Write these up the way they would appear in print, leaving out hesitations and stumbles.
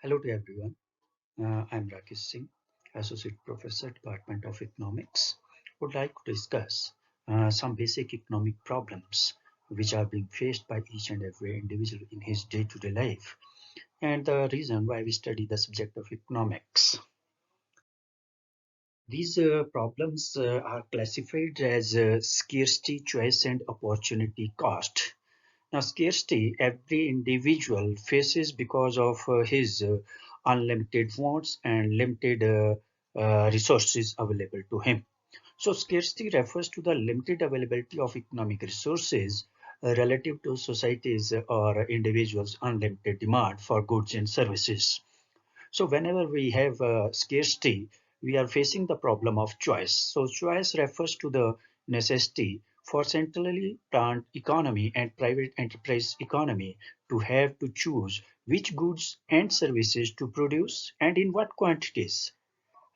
Hello to everyone. I'm Rakesh Singh, Associate Professor, Department of Economics. Would like to discuss some basic economic problems which are being faced by each and every individual in his day-to-day life, and the reason why we study the subject of economics. These problems are classified as scarcity, choice, and opportunity cost. Now, scarcity every individual faces because of his unlimited wants and limited resources available to him. So, scarcity refers to the limited availability of economic resources relative to society's or individuals' unlimited demand for goods and services. So whenever we have scarcity, we are facing the problem of choice. So choice refers to the necessity for centrally planned economy and private enterprise economy to have to choose which goods and services to produce and in what quantities,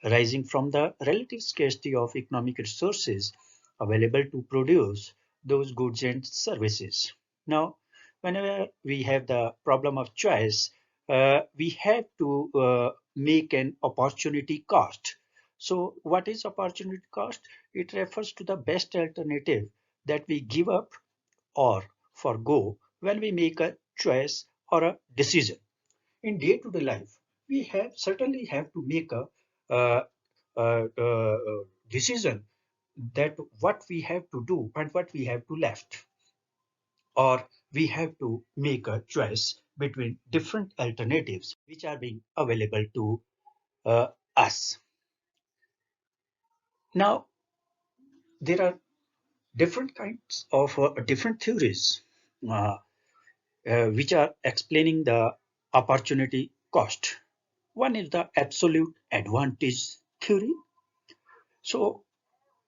arising from the relative scarcity of economic resources available to produce those goods and services. Now, whenever we have the problem of choice, we have to make an opportunity cost. So, what is opportunity cost? It refers to the best alternative that we give up or forgo when we make a choice or a decision. In day-to-day life, we have certainly have to make a uh, decision that what we have to do and what we have to left, or we have to make a choice between different alternatives which are being available to uh, us. Now, there are different kinds of different theories uh, which are explaining the opportunity cost. One is the absolute advantage theory. So,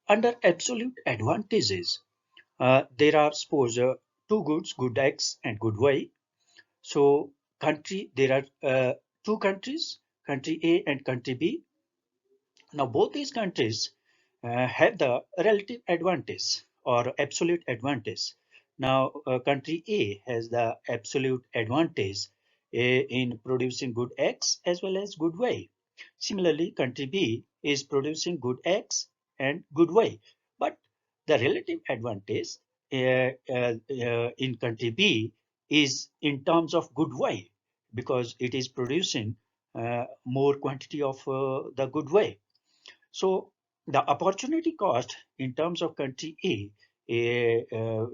under absolute advantages, there are suppose two goods, good X and good Y. So, there are two countries, country A and country B. Now, both these countries have the relative advantage or absolute advantage. Now, country A has the absolute advantage in producing good X as well as good Y. Similarly, country B is producing good X and good Y. But the relative advantage in country B is in terms of good Y because it is producing more quantity of the good Y. So the opportunity cost in terms of country A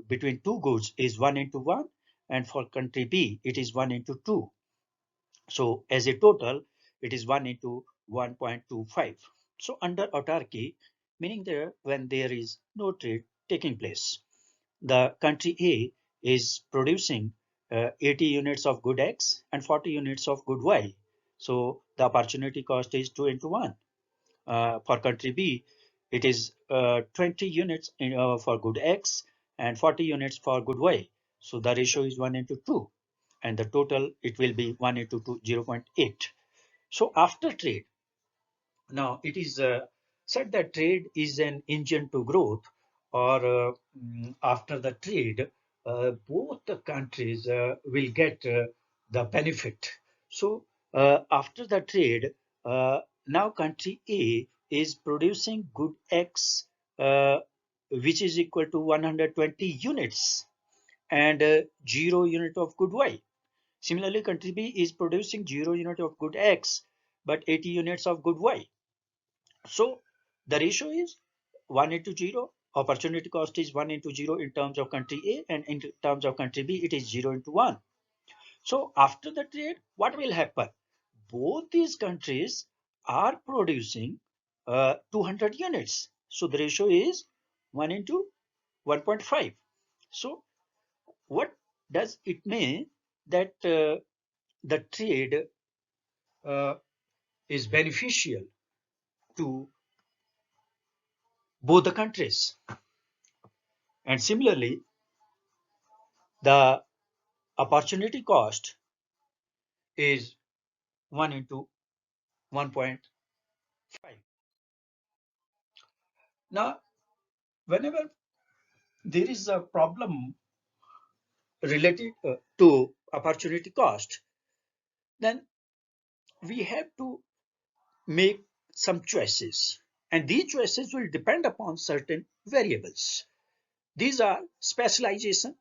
between two goods is 1 into 1, and for country B it is 1 into 2. So as a total it is 1 into 1.25. So under autarky, meaning there when there is no trade taking place, the country A is producing 80 units of good X and 40 units of good Y. So the opportunity cost is 2 into 1. For country B, it is 20 units for good X and 40 units for good Y. So the ratio is 1 into 2, and the total it will be 1 into 2, 0.8. So after trade, now it is said that trade is an engine to growth, or after the trade, both the countries will get the benefit. So after the trade, now country A is producing good X, uh, which is equal to 120 units and 0 unit of good Y. Similarly, country B is producing 0 unit of good X, but 80 units of good Y. So the ratio is 1 into 0. Opportunity cost is 1 into 0 in terms of country A, and in terms of country B, it is 0 into 1. So after the trade, what will happen? Both these countries are producing 200 units. So the ratio is 1 into 1.5. So what does it mean? That the trade uh, is beneficial to both the countries. And similarly, the opportunity cost is 1 into 1.5. Now, whenever there is a problem related to opportunity cost, then we have to make some choices, and these choices will depend upon certain variables. These are specialization.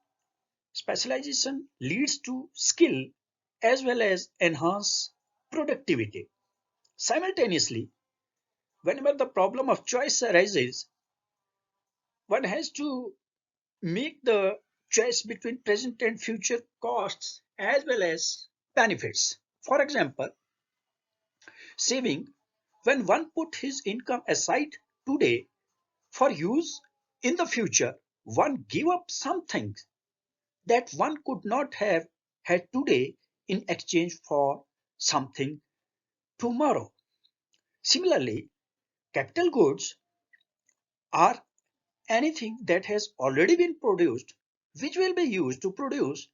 Specialization leads to skill as well as enhance productivity. Simultaneously, whenever the problem of choice arises, one has to make the choice between present and future costs as well as benefits. For example, saving, when one put his income aside today for use in the future, one give up something that one could not have had today in exchange for something tomorrow. Similarly, capital goods are anything that has already been produced, which will be used to produce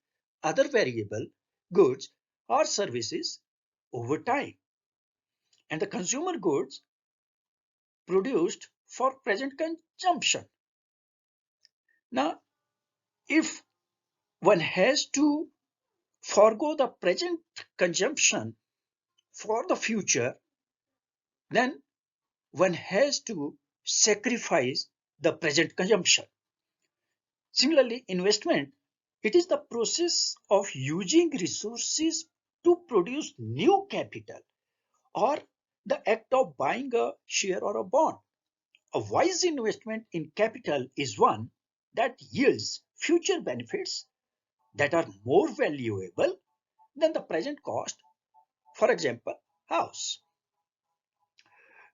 other variable goods or services over time. And the consumer goods produced for present consumption. Now, if one has to forego the present consumption for the future, then one has to sacrifice the present consumption. Similarly, investment, it is the process of using resources to produce new capital, or the act of buying a share or a bond. A wise investment in capital is one that yields future benefits that are more valuable than the present cost. For example, house.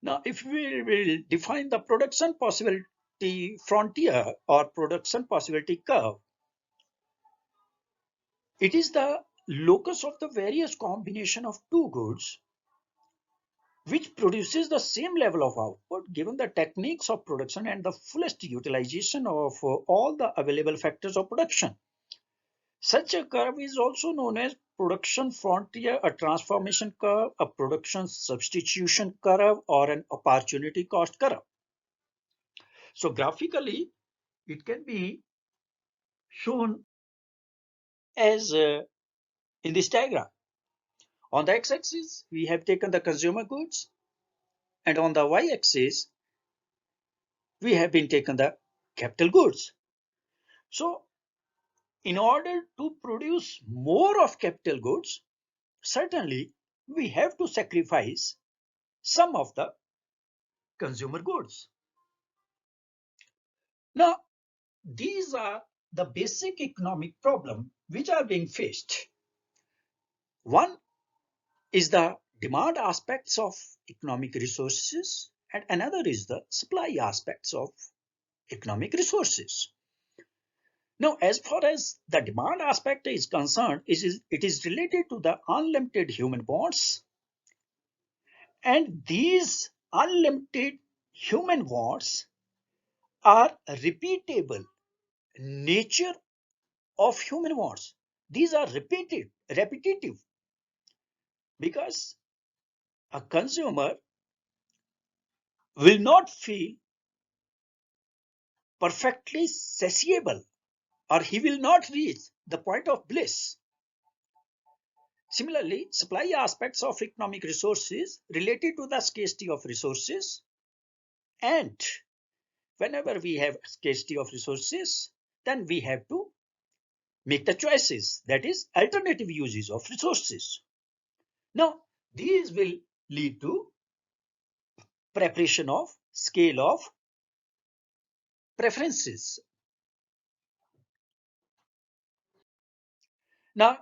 Now, if we will define the production possibility frontier or production possibility curve, it is the locus of the various combination of two goods which produces the same level of output given the techniques of production and the fullest utilization of all the available factors of production. Such a curve is also known as production frontier, a transformation curve, a production substitution curve, or an opportunity cost curve. So graphically, it can be shown as in this diagram. On the x-axis, we have taken the consumer goods, and on the y-axis, we have been taken the capital goods. So in order to produce more of capital goods, certainly we have to sacrifice some of the consumer goods. Now, these are the basic economic problems which are being faced. One is the demand aspects of economic resources, and another is the supply aspects of economic resources. Now, as far as the demand aspect is concerned, it is related to the unlimited human wants, and these unlimited human wants are repeatable nature of human wants. These are repetitive, because a consumer will not feel perfectly satiable, or he will not reach the point of bliss. Similarly, supply aspects of economic resources related to the scarcity of resources, and whenever we have scarcity of resources, then we have to make the choices, that is alternative uses of resources. Now, these will lead to preparation of scale of preferences. Now,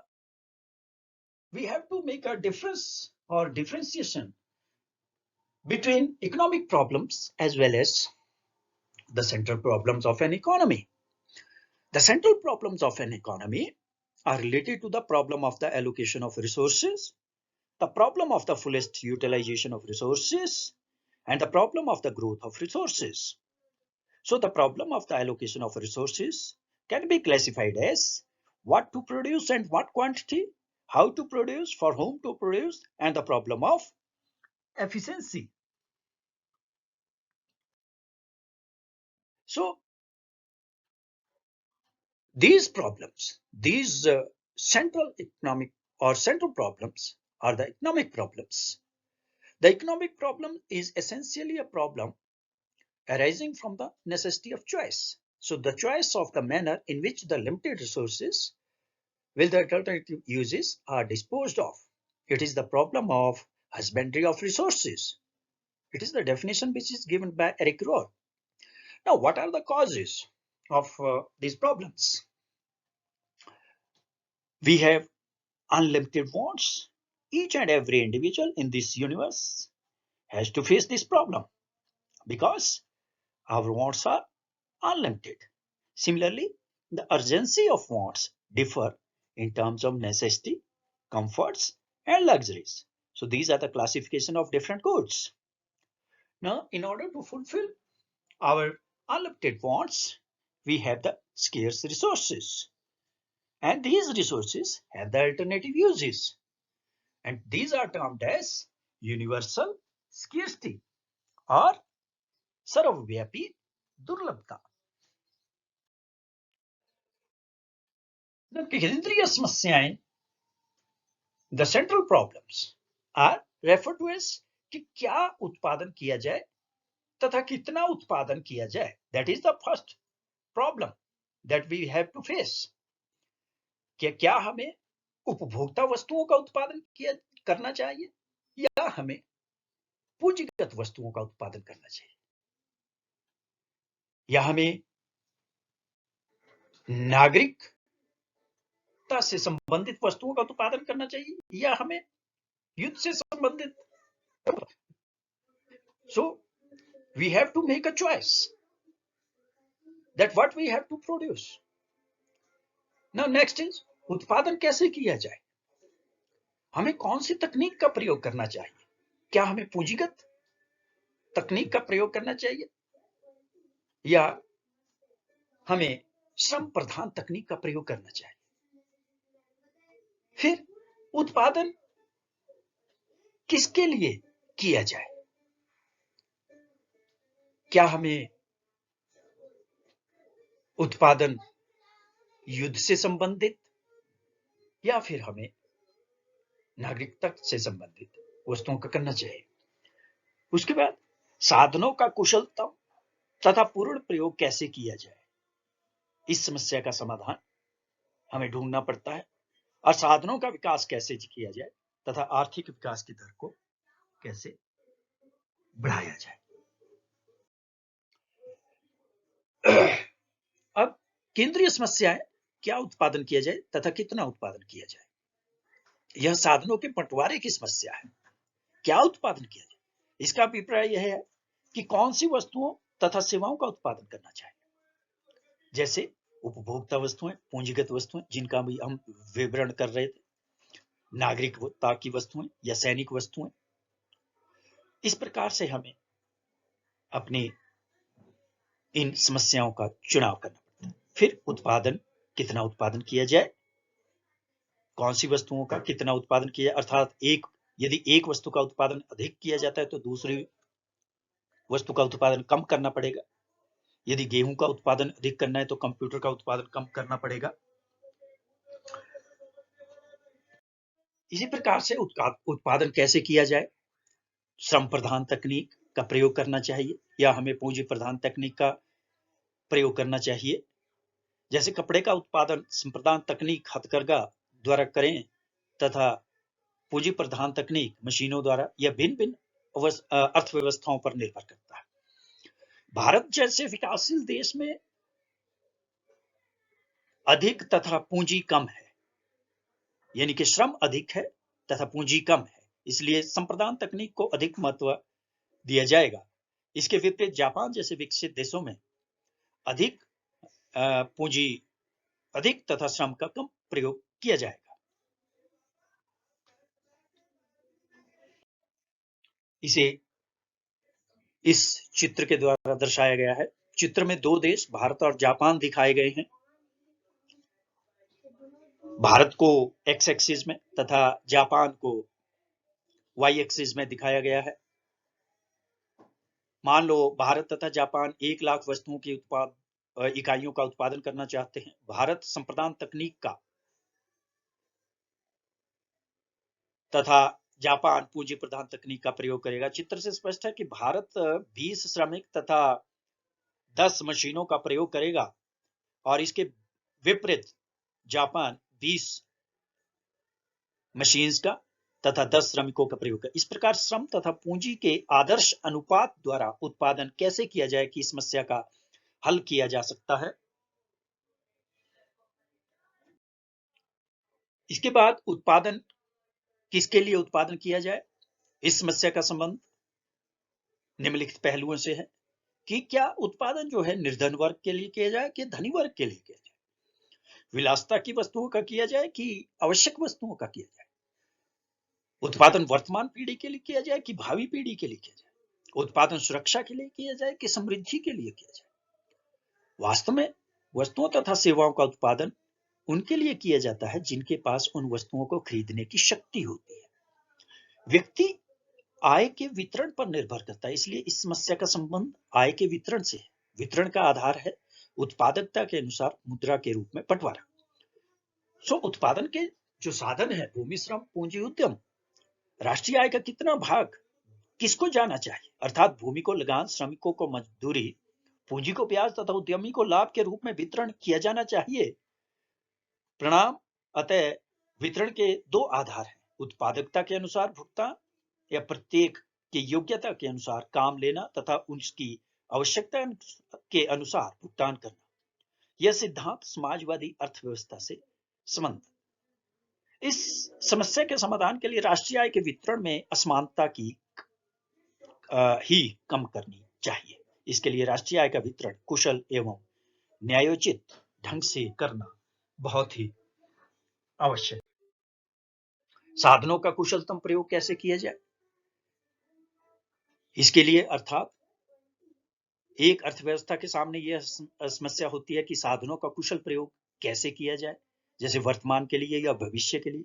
we have to make a difference or differentiation between economic problems as well as the central problems of an economy. The central problems of an economy are related to the problem of the allocation of resources, the problem of the fullest utilization of resources, and the problem of the growth of resources. So the problem of the allocation of resources can be classified as what to produce and what quantity, how to produce, for whom to produce, and the problem of efficiency. So these problems, these central economic or central problems are the economic problems. The economic problem is essentially a problem arising from the necessity of choice. So the choice of the manner in which the limited resources with the alternative uses are disposed of. It is the problem of husbandry of resources. It is the definition which is given by Eric Rohr. Now, what are the causes of these problems? We have unlimited wants. Each and every individual in this universe has to face this problem because our wants are unlimited. Similarly, the urgency of wants differ in terms of necessity, comforts, and luxuries. So these are the classification of different goods. Now, in order to fulfill our unlimited wants, we have the scarce resources. And these resources have the alternative uses. And these are termed as universal scarcity or सर्वव्यापी दुर्लभता. The केंद्रीय समस्याएं, the central problems are referred to as कि क्या उत्पादन किया जाए तथा कितना उत्पादन किया जाए. That is the first problem that we have to face. क्या हमें उपभोक्ता वस्तुओं का उत्पादन करना चाहिए या हमें पूंजीगत वस्तुओं का उत्पादन करना चाहिए, या हमें नागरिकता से संबंधित वस्तुओं का उत्पादन करना चाहिए या हमें युद्ध से संबंधित. So we have to make a choice that what we have to produce. Now next is उत्पादन कैसे किया जाए. हमें कौन सी तकनीक का प्रयोग करना चाहिए. क्या हमें पूंजीगत तकनीक का प्रयोग करना चाहिए या हमें श्रम प्रधान तकनीक का प्रयोग करना चाहिए. फिर उत्पादन किसके लिए किया जाए. क्या हमें उत्पादन युद्ध से संबंधित या फिर हमें नागरिकता से संबंधित वस्तुओं का करना चाहिए. उसके बाद साधनों का कुशलतम तथा पूर्ण प्रयोग कैसे किया जाए. इस समस्या का समाधान हमें ढूंढना पड़ता है और साधनों का विकास कैसे किया जाए तथा आर्थिक विकास की दर को कैसे बढ़ाया जाए. अब केंद्रीय समस्या है क्या उत्पादन किया जाए तथा कितना उत्पादन किया जाए. यह साधनों के बंटवारे की समस्या है. क्या उत्पादन किया जाए. इसका अभिप्राय यह है कि कौन सी वस्तुओं तथा सेवाओं का उत्पादन करना चाहिए. जैसे उपभोक्ता वस्तुएं, पूंजीगत वस्तुएं जिनका भी हम विवरण कर रहे थे, नागरिकता की वस्तुएं या सैनिक वस्तुएं. इस प्रकार से हमें अपनी इन समस्याओं का चुनाव करना पड़ता है. फिर उत्पादन, कितना उत्पादन किया जाए, कौन सी वस्तुओं का कितना उत्पादन किया जाए, अर्थात यदि एक वस्तु का उत्पादन अधिक किया जाता है तो दूसरी वस्तु का उत्पादन कम करना पड़ेगा. यदि गेहूं का उत्पादन अधिक करना है तो कंप्यूटर का उत्पादन कम करना पड़ेगा. इसी प्रकार से उत्पादन कैसे किया जाए. श्रम प्रधान तकनीक का प्रयोग करना चाहिए या हमें पूंजी प्रधान तकनीक का प्रयोग करना चाहिए. जैसे कपड़े का उत्पादन श्रम प्रधान तकनीक हथकरघा द्वारा करें तथा पूंजी प्रधान तकनीक मशीनों द्वारा, यह भिन्न भिन्न अर्थव्यवस्थाओं पर निर्भर करता है. भारत जैसे विकासशील देश में अधिक तथा पूंजी कम है, यानी कि श्रम अधिक है तथा पूंजी कम है, इसलिए संप्रदान तकनीक को अधिक महत्व दिया जाएगा. इसके विपरीत जापान जैसे विकसित देशों में अधिक पूंजी अधिक तथा श्रम का कम प्रयोग किया जाएगा. इसे इस चित्र के द्वारा दर्शाया गया है. चित्र में दो देश भारत और जापान दिखाए गए हैं. भारत को एक्स एक्सिस में तथा जापान को वाई एक्सिस में दिखाया गया है. मान लो भारत तथा जापान 1 लाख वस्तुओं की इकाइयों का उत्पादन करना चाहते हैं. भारत संप्रदान तकनीक का तथा जापान पूंजी प्रधान तकनीक का प्रयोग करेगा। चित्र से स्पष्ट है कि भारत 20 श्रमिक तथा 10 मशीनों का प्रयोग करेगा और इसके विपरीत जापान 20 मशीन्स का तथा 10 श्रमिकों का प्रयोग कर। इस प्रकार श्रम तथा पूंजी के आदर्श अनुपात द्वारा उत्पादन कैसे किया जाए कि समस्या का हल किया जा सकता है। इसके बाद उत्पादन किसके लिए उत्पादन किया जाए, इस समस्या का संबंध निम्नलिखित पहलुओं से है कि क्या उत्पादन जो है निर्धन वर्ग के लिए किया जाए कि धनी वर्ग के लिए किया जाए, विलासिता की वस्तुओं का किया जाए कि आवश्यक वस्तुओं का किया जाए, उत्पादन वर्तमान पीढ़ी के लिए किया जाए कि भावी पीढ़ी के लिए किया जाए, उत्पादन सुरक्षा के लिए किया जाए कि समृद्धि के लिए किया जाए। वास्तव में वस्तुओं तथा सेवाओं का उत्पादन उनके लिए किया जाता है जिनके पास उन वस्तुओं को खरीदने की शक्ति होती है। व्यक्ति आय के वितरण पर निर्भर करता है, इसलिए इस समस्या का संबंध आय के वितरण से है। वितरण का आधार है उत्पादकता के अनुसार मुद्रा के रूप में बंटवारा। सो उत्पादन के जो साधन है भूमि, श्रम, पूंजी, उद्यम, राष्ट्रीय आय का कितना भाग किसको जाना चाहिए, अर्थात भूमि को लगान, श्रमिकों को मजदूरी, पूंजी को ब्याज तथा उद्यमी को लाभ के रूप में वितरण किया जाना चाहिए। परिणाम अतः वितरण के दो आधार हैं, उत्पादकता के अनुसार भुगतान या प्रत्येक की योग्यता के अनुसार काम लेना तथा उसकी आवश्यकता के अनुसार भुगतान करना। यह सिद्धांत समाजवादी अर्थव्यवस्था से संबंध। इस समस्या के समाधान के लिए राष्ट्रीय आय के वितरण में असमानता की ही कम करनी चाहिए। इसके लिए राष्ट्रीय आय का वितरण कुशल एवं न्यायोचित ढंग से करना बहुत ही आवश्यक। साधनों का कुशलतम प्रयोग कैसे किया जाए, इसके लिए अर्थात एक अर्थव्यवस्था के सामने यह समस्या होती है कि साधनों का कुशल प्रयोग कैसे किया जाए, जैसे वर्तमान के लिए या भविष्य के लिए।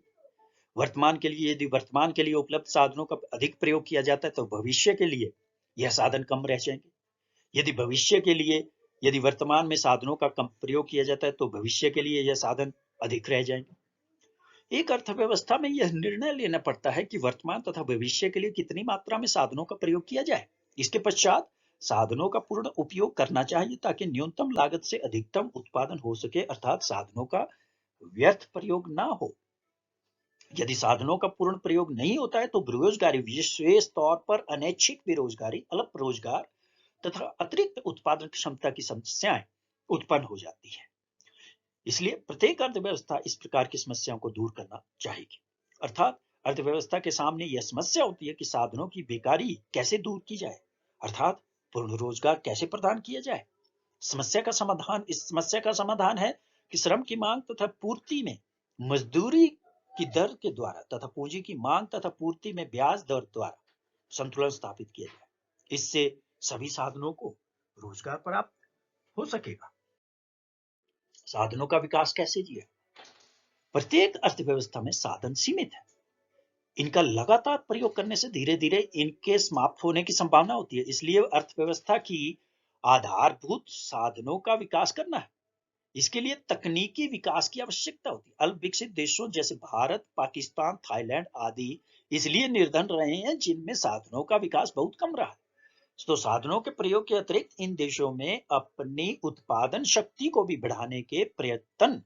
वर्तमान के लिए यदि वर्तमान के लिए उपलब्ध साधनों का अधिक प्रयोग किया जाता है तो भविष्य के लिए यह साधन कम रह जाएंगे। यदि भविष्य के लिए यदि वर्तमान में साधनों का कम प्रयोग किया जाता है तो भविष्य के लिए यह साधन अधिक रह जाएंगे। एक अर्थव्यवस्था में यह निर्णय लेना पड़ता है कि वर्तमान तथा भविष्य के लिए कितनी मात्रा में साधनों का प्रयोग किया जाए। इसके पश्चात साधनों का पूर्ण उपयोग करना चाहिए ताकि न्यूनतम लागत से अधिकतम उत्पादन हो सके, अर्थात साधनों का व्यर्थ प्रयोग ना हो। यदि साधनों का पूर्ण प्रयोग नहीं होता है तो बेरोजगारी, विशेष तौर पर अनैच्छिक बेरोजगारी, अल्प रोजगार तथा अतिरिक्त उत्पादन क्षमता की समस्याएं उत्पन्न हो जाती है। इसलिए प्रत्येक अर्थव्यवस्था इस प्रकार की समस्याओं को दूर करना चाहेगी। अर्थात अर्थव्यवस्था के सामने यह समस्या होती है कि साधनों की बेकारी कैसे दूर की जाए, अर्थात पूर्ण रोजगार कैसे प्रदान किया जाए। इस समस्या का समाधान है कि श्रम की मांग तथा पूर्ति में मजदूरी की दर के द्वारा तथा पूंजी की मांग तथा पूर्ति में ब्याज दर द्वारा संतुलन स्थापित किया जाए। इससे सभी साधनों को रोजगार प्राप्त हो सकेगा। साधनों का विकास कैसे किया, प्रत्येक अर्थव्यवस्था में साधन सीमित है। इनका लगातार प्रयोग करने से धीरे धीरे इनके समाप्त होने की संभावना होती है। इसलिए अर्थव्यवस्था की आधारभूत साधनों का विकास करना है। इसके लिए तकनीकी विकास की आवश्यकता होती है। अल्प विकसित देशों जैसे भारत, पाकिस्तान, थाईलैंड आदि इसलिए निर्धन रहे हैं जिनमें साधनों का विकास बहुत कम रहा है। तो साधनों के प्रयोग के अतिरिक्त इन देशों में अपनी उत्पादन शक्ति को भी बढ़ाने के प्रयत्न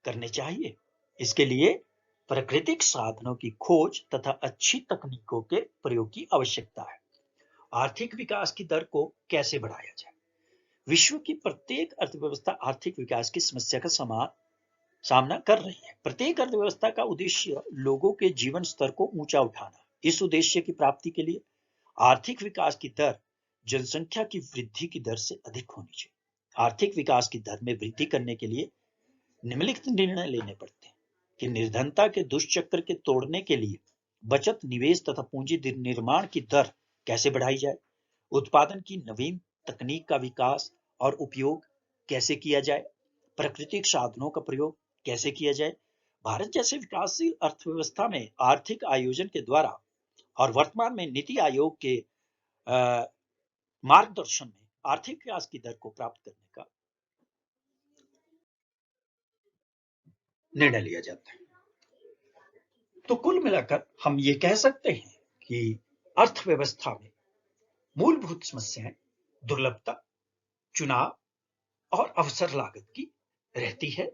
करने चाहिए। इसके लिए प्राकृतिक साधनों की खोज तथा अच्छी तकनीकों के प्रयोग की आवश्यकता है। आर्थिक विकास की दर को कैसे बढ़ाया जाए, विश्व की प्रत्येक अर्थव्यवस्था आर्थिक विकास की समस्या का सामना कर रही है। प्रत्येक अर्थव्यवस्था का उद्देश्य लोगों के जीवन स्तर को ऊंचा उठाना। इस उद्देश्य की प्राप्ति के लिए आर्थिक विकास की दर जनसंख्या की वृद्धि की दर से अधिक होनी चाहिए। आर्थिक विकास की दर में वृद्धि करने के लिए निम्नलिखित निर्णय लेने पड़ते हैं कि निर्धनता के दुष्चक्र के तोड़ने के लिए बचत, निवेश तथा पूंजी निर्माण की दर कैसे बढ़ाई जाए, उत्पादन की नवीन तकनीक का विकास और उपयोग कैसे किया जाए, प्राकृतिक साधनों का प्रयोग कैसे किया जाए। भारत जैसे विकासशील अर्थव्यवस्था में आर्थिक आयोजन के द्वारा और वर्तमान में नीति आयोग के मार्गदर्शन में आर्थिक विकास की दर को प्राप्त करने का निर्णय लिया जाता है। तो कुल मिलाकर हम ये कह सकते हैं कि अर्थव्यवस्था में मूलभूत समस्याएं दुर्लभता, चुनाव और अवसर लागत की रहती है,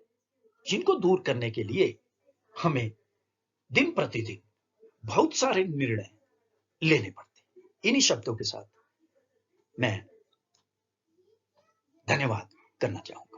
जिनको दूर करने के लिए हमें दिन प्रतिदिन बहुत सारे निर्णय लेने पड़ते हैं। इन्हीं शब्दों के साथ मैं धन्यवाद करना चाहूंगा।